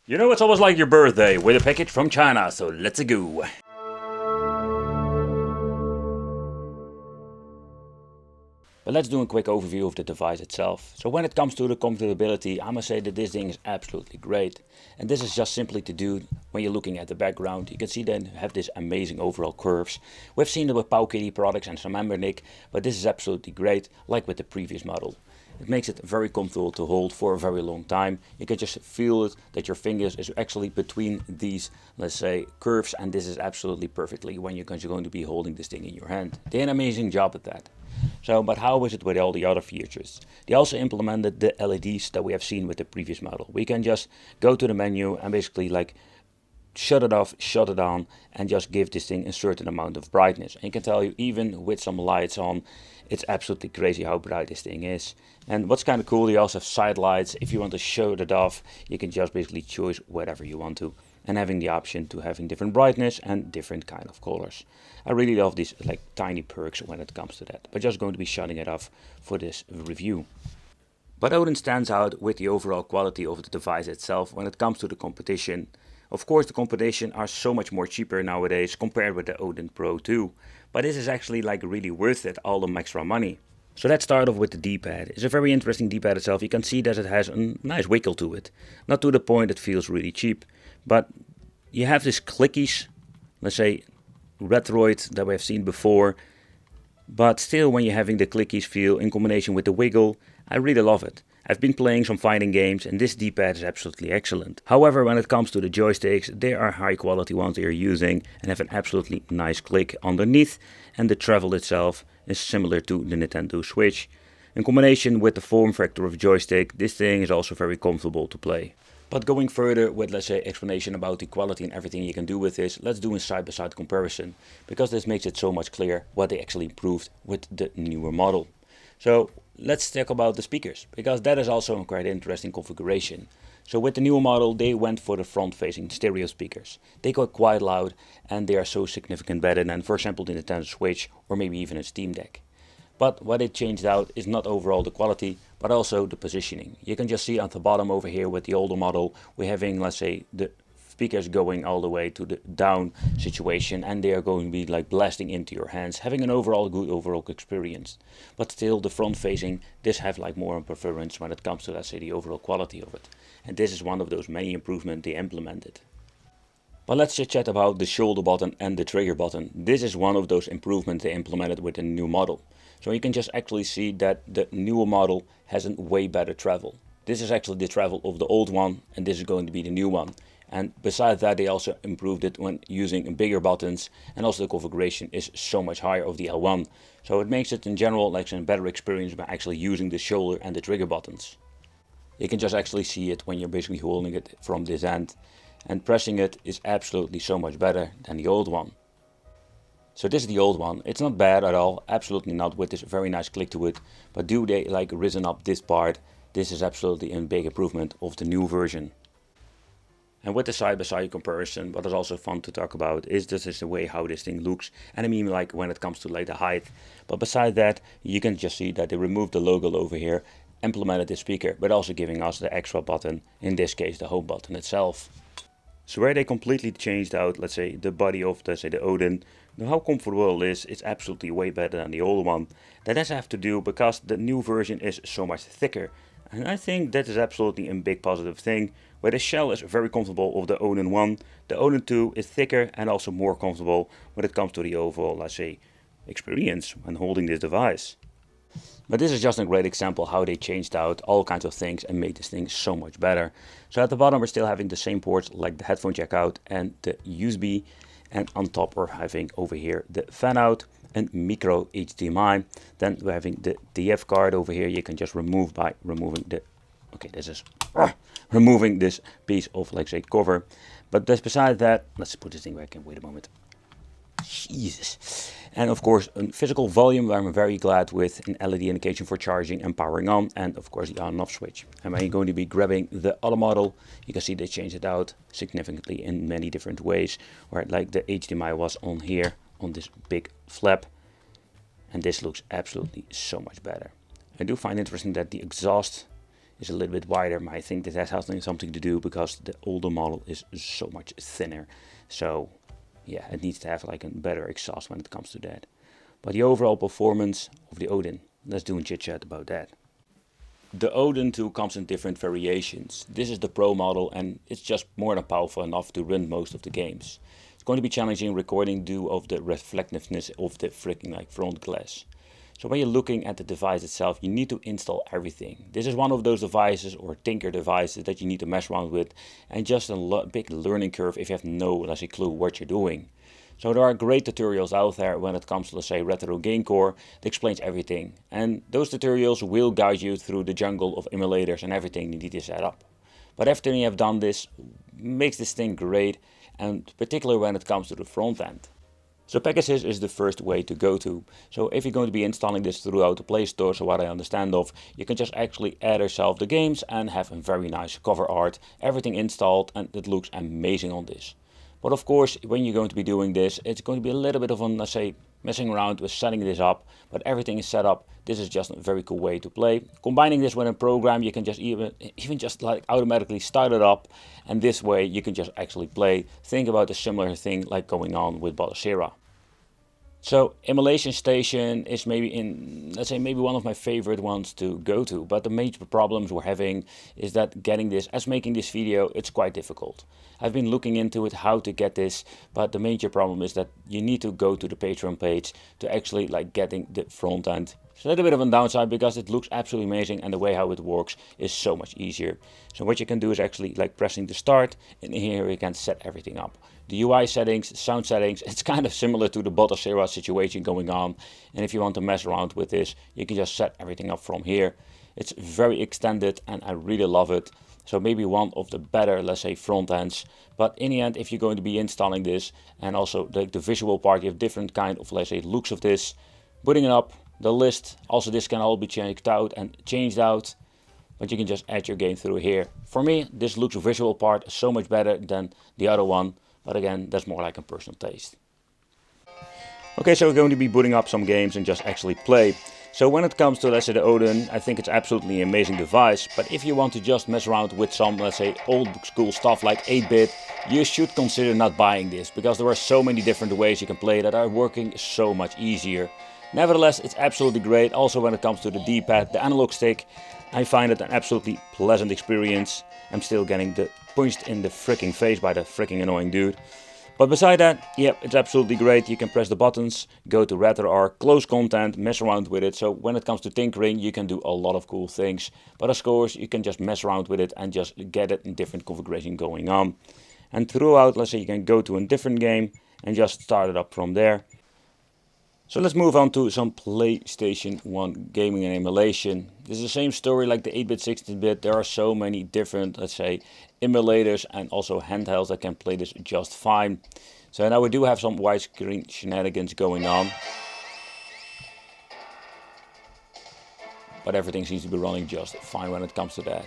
You know, it's almost like your birthday with a package from China, so let's go. But let's do a quick overview of the device itself. So when it comes to the compatibility, I must say that this thing is absolutely great. And this is just simply to do when you're looking at the background. You can see they have this amazing overall curves. We've seen it with Powkitty products and some Embernick, but this is absolutely great, like with the previous model. It makes it very comfortable to hold for a very long time. You can just feel it that your fingers is actually between these, let's say, curves, and this is absolutely perfectly when you're going to be holding this thing in your hand. They did an amazing job at that. So, but how is it with all the other features? They also implemented the LEDs that we have seen with the previous model. We can just go to the menu and basically like shut it off, shut it on, and just give this thing a certain amount of brightness. And you can tell you, even with some lights on, it's absolutely crazy how bright this thing is. And what's kind of cool, you also have side lights. If you want to shut it off, you can just basically choose whatever you want to, and having the option to having different brightness and different kind of colors. I really love these like tiny perks when it comes to that, but just going to be shutting it off for this review. But Odin stands out with the overall quality of the device itself when it comes to the competition. Of course, the competition are so much more cheaper nowadays compared with the Odin Pro 2, but this is actually like really worth it, all the extra money. So let's start off with the D-pad. It's a very interesting D-pad itself. You can see that it has a nice wiggle to it. Not to the point it feels really cheap, but you have this clickies, let's say Retroid that we have seen before, but still when you're having the clickies feel in combination with the wiggle, I really love it. I've been playing some fighting games and this D-pad is absolutely excellent. However, when it comes to the joysticks, they are high quality ones they are using and have an absolutely nice click underneath, and the travel itself is similar to the Nintendo Switch. In combination with the form factor of joystick, this thing is also very comfortable to play. But going further with, let's say, explanation about the quality and everything you can do with this, let's do a side-by-side comparison, because this makes it so much clearer what they actually improved with the newer model. So let's talk about the speakers, because that is also a quite interesting configuration. So with the newer model, they went for the front-facing stereo speakers. They got quite loud and they are so significant better than, for example, the Nintendo Switch or maybe even a Steam Deck. But what it changed out is not overall the quality, but also the positioning. You can just see at the bottom over here with the older model, we're having, let's say, the speakers going all the way to the down situation, and they are going to be like blasting into your hands, having an overall good overall experience. But still the front facing, this have like more of preference when it comes to, let's say, the overall quality of it. And this is one of those many improvements they implemented. But let's just chat about the shoulder button and the trigger button. This is one of those improvements they implemented with the new model. So you can just actually see that the newer model has a way better travel. This is actually the travel of the old one, and this is going to be the new one. And besides that, they also improved it when using bigger buttons, and also the configuration is so much higher of the L1. So it makes it in general like a better experience by actually using the shoulder and the trigger buttons. You can just actually see it when you're basically holding it from this end, and pressing it is absolutely so much better than the old one. So this is the old one. It's not bad at all, absolutely not, with this very nice click to it, but do they like risen up this part? This is absolutely a big improvement of the new version. And with the side-by-side comparison, what is also fun to talk about is this is the way how this thing looks, and I mean like when it comes to like the height. But besides that, you can just see that they removed the logo over here, implemented the speaker, but also giving us the extra button, in this case the home button itself. So where they completely changed out, let's say, the body of, let's say, the Odin, how comfortable it is, it's absolutely way better than the old one. That has to do because the new version is so much thicker. And I think that is absolutely a big positive thing, where the shell is very comfortable of the Odin 1, the Odin 2 is thicker and also more comfortable when it comes to the overall, let's say, experience when holding this device. But this is just a great example how they changed out all kinds of things and made this thing so much better. So at the bottom we're still having the same ports like the headphone jack out and the USB, and on top we're having over here the fan out and micro HDMI. Then we're having the DF card over here. You can just remove by removing the, okay, this is removing this piece of, like, say, cover. But just besides that, let's put this thing back in, wait a moment. Jesus. And of course a physical volume where I'm very glad with, an LED indication for charging and powering on, and of course the on and off switch. And when you're going to be grabbing the other model, you can see they changed it out significantly in many different ways, where like the HDMI was on here on this big flap, and this looks absolutely so much better. I do find interesting that the exhaust is a little bit wider. I think this has something to do because the older model is so much thinner. So yeah, it needs to have like a better exhaust when it comes to that. But the overall performance of the Odin, let's do a chit chat about that. The Odin 2 comes in different variations. This is the Pro model and it's just more than powerful enough to run most of the games. It's going to be challenging recording due of the reflectiveness of the freaking like front glass. So when you're looking at the device itself, you need to install everything. This is one of those devices or tinker devices that you need to mess around with, and just a big learning curve if you have no, let's say, clue what you're doing. So there are great tutorials out there when it comes to, let's say, retro game core that explains everything. And those tutorials will guide you through the jungle of emulators and everything you need to set up. But after you have done this, makes this thing great, and particularly when it comes to the front end. So packages is the first way to go to. So if you're going to be installing this throughout the Play Store, so what I understand of, you can just actually add yourself the games and have a very nice cover art, everything installed, and it looks amazing on this. But of course, when you're going to be doing this, it's going to be a little bit of a, let's say, messing around with setting this up, but everything is set up. This is just a very cool way to play. Combining this with a program, you can just even just like automatically start it up, and this way you can just actually play. Think about a similar thing like going on with Baldur's. So Emulation Station is maybe one of my favorite ones to go to, but the major problems we're having is that making this video, it's quite difficult. I've been looking into it, how to get this, but the major problem is that you need to go to the Patreon page to actually like getting the front end. It's a little bit of a downside because it looks absolutely amazing and the way how it works is so much easier. So what you can do is actually like pressing the start, and here you can set everything up. The UI settings, sound settings, it's kind of similar to the Baldur's situation going on. And if you want to mess around with this, you can just set everything up from here. It's very extended and I really love it. So maybe one of the better, let's say, front ends. But in the end, if you're going to be installing this and also the visual part, you have different kind of, let's say, looks of this. Putting it up, the list, also this can all be changed out. But you can just add your game through here. For me, this looks visual part so much better than the other one. But again, that's more like a personal taste. Okay, so we're going to be booting up some games and just actually play. So when it comes to, let's say, the Odin, I think it's absolutely an amazing device. But if you want to just mess around with some, let's say, old school stuff like 8-bit, you should consider not buying this. Because there are so many different ways you can play that are working so much easier. Nevertheless, it's absolutely great. Also when it comes to the D-pad, the analog stick, I find it an absolutely pleasant experience. I'm still getting punched in the freaking face by the freaking annoying dude. But beside that, yep, it's absolutely great. You can press the buttons, go to RetroArch, close content, mess around with it. So when it comes to tinkering, you can do a lot of cool things. But of course, you can just mess around with it and just get it in different configuration going on. And throughout, let's say you can go to a different game and just start it up from there. So let's move on to some PlayStation 1 gaming and emulation. This is the same story like the 8-bit, 16-bit. There are so many different, let's say, emulators and also handhelds that can play this just fine. So now we do have some widescreen shenanigans going on. But everything seems to be running just fine when it comes to that.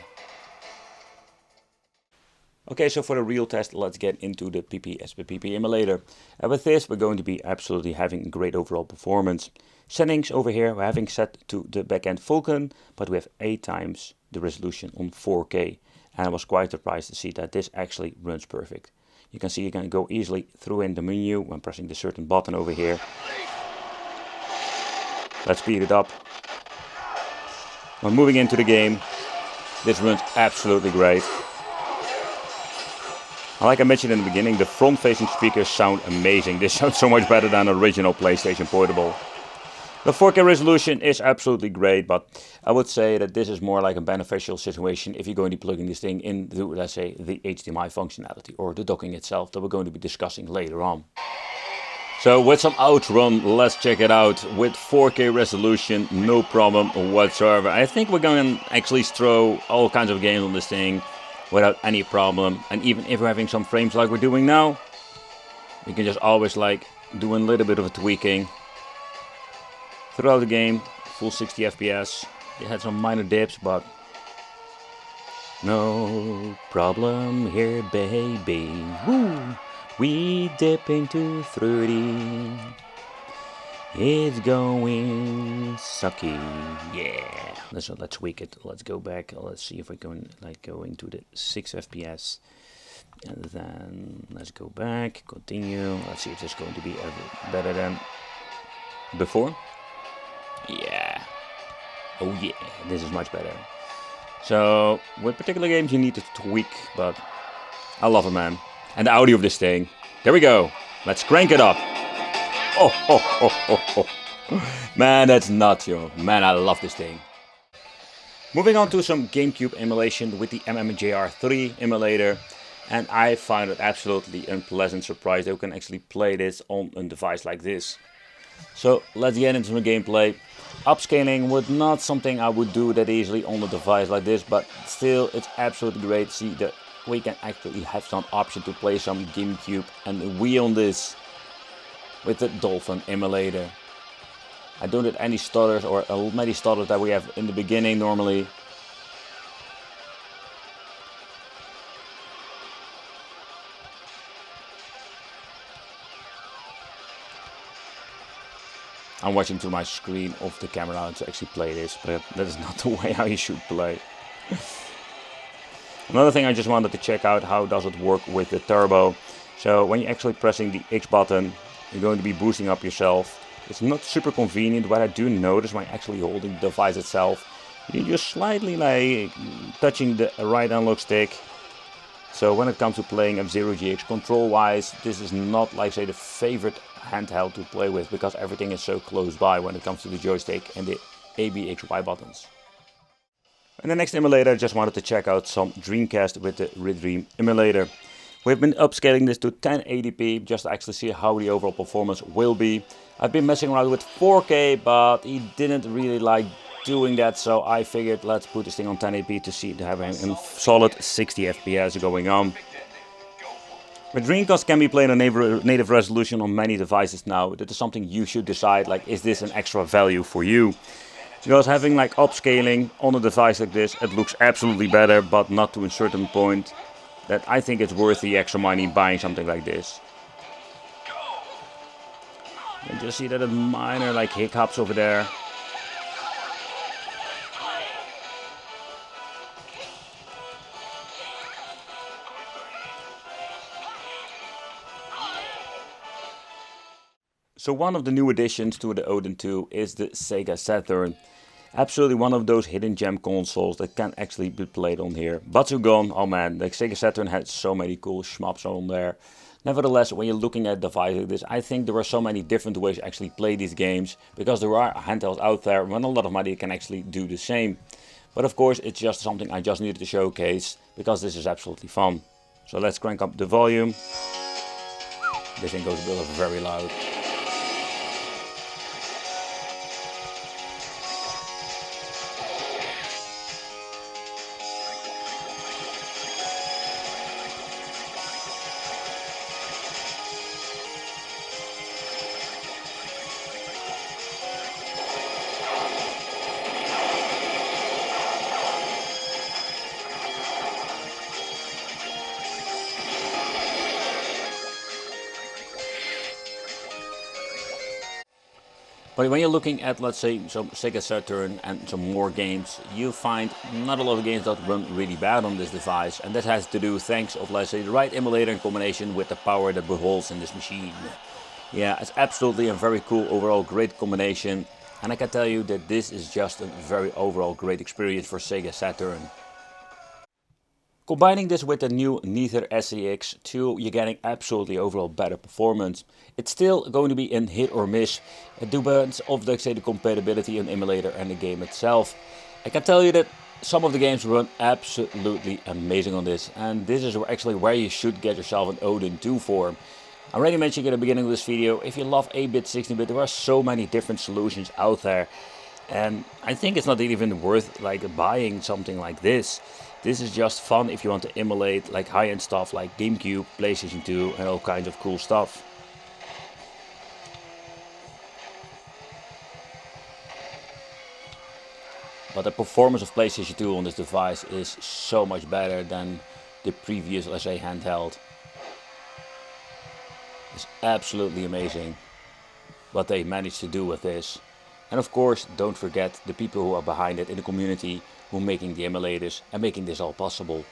Okay, so for the real test, let's get into the PP emulator. And with this, we're going to be absolutely having great overall performance. Settings over here, we're having set to the backend Vulkan, but we have 8 times the resolution on 4K. And I was quite surprised to see that this actually runs perfect. You can see you can go easily through in the menu when pressing the certain button over here. Let's speed it up. When moving into the game, this runs absolutely great. Like I mentioned in the beginning, the front-facing speakers sound amazing. This sounds so much better than original PlayStation Portable. The 4K resolution is absolutely great, but I would say that this is more like a beneficial situation if you're going to be plugging this thing into, let's say, the HDMI functionality or the docking itself that we're going to be discussing later on. So with some Outrun, let's check it out. With 4K resolution, no problem whatsoever. I think we're going to actually throw all kinds of games on this thing without any problem. And even if we're having some frames like we're doing now, we can just always like do a little bit of a tweaking throughout the game. Full 60 FPS. It had some minor dips, but no problem here, baby. Woo! We dip into 30. It's going sucky. Yeah. Let's tweak it. Let's go back. Let's see if we can go into the 6 FPS. And then let's go back. Continue. Let's see if this is going to be better than before. Yeah. Oh yeah. This is much better. So with particular games you need to tweak, but I love it, man. And the audio of this thing. There we go. Let's crank it up. Oh, oh, oh, oh, oh. Man, that's nuts, yo. Man, I love this thing. Moving on to some GameCube emulation with the MMJR3 emulator. And I find it absolutely unpleasant surprise that we can actually play this on a device like this. So let's get into the gameplay. Upscaling was not something I would do that easily on a device like this, but still it's absolutely great to see that we can actually have some option to play some GameCube and Wii on this with the Dolphin emulator. I don't get any stutters or many stutters that we have in the beginning normally. I'm watching through my screen of the camera to actually play this, but that is not the way how you should play. Another thing I just wanted to check out, how does it work with the turbo. So when you're actually pressing the X button, you're going to be boosting up yourself. It's not super convenient, but I do notice when actually holding the device itself, you're just slightly touching the right analog stick. So when it comes to playing F-Zero GX control wise, this is not say the favorite handheld to play with, because everything is so close by when it comes to the joystick and the A, B, X, Y buttons. And the next emulator, I just wanted to check out some Dreamcast with the Redream emulator. We've been upscaling this to 1080p just to actually see how the overall performance will be. I've been messing around with 4K, but he didn't really like doing that, so I figured let's put this thing on 1080p to see to have a solid 60 FPS going on. The Dreamcast can be played on native resolution on many devices now. That is something you should decide, is this an extra value for you? Because having upscaling on a device like this, it looks absolutely better, but not to a certain point that I think it's worth the extra money buying something like this. And just see that a minor hiccups over there. So one of the new additions to the Odin 2 is the Sega Saturn. Absolutely one of those hidden gem consoles that can actually be played on here. Batsugon, oh man, the Sega Saturn had so many cool shmups on there. Nevertheless, when you're looking at a device like this, I think there are so many different ways to actually play these games, because there are handhelds out there when a lot of money can actually do the same. But of course, it's just something I just needed to showcase, because this is absolutely fun. So let's crank up the volume. This thing goes very loud. But when you're looking at, let's say, some Sega Saturn and some more games, you find not a lot of games that run really bad on this device. And that has to do thanks of, let's say, the right emulator in combination with the power that beholds in this machine. Yeah, it's absolutely a very cool overall great combination. And I can tell you that this is just a very overall great experience for Sega Saturn. Combining this with the new Nether SEX2, you're getting absolutely overall better performance. It's still going to be a hit or miss. It depends of the compatibility in emulator and the game itself. I can tell you that some of the games run absolutely amazing on this, and this is actually where you should get yourself an Odin 2 for. I already mentioned at the beginning of this video, if you love 8-bit, 16-bit, there are so many different solutions out there. And I think it's not even worth buying something like this. This is just fun if you want to emulate high-end stuff like GameCube, PlayStation 2 and all kinds of cool stuff. But the performance of PlayStation 2 on this device is so much better than the previous, let's say, handheld. It's absolutely amazing. what they managed to do with this. And of course, don't forget the people who are behind it in the community who are making the emulators and making this all possible.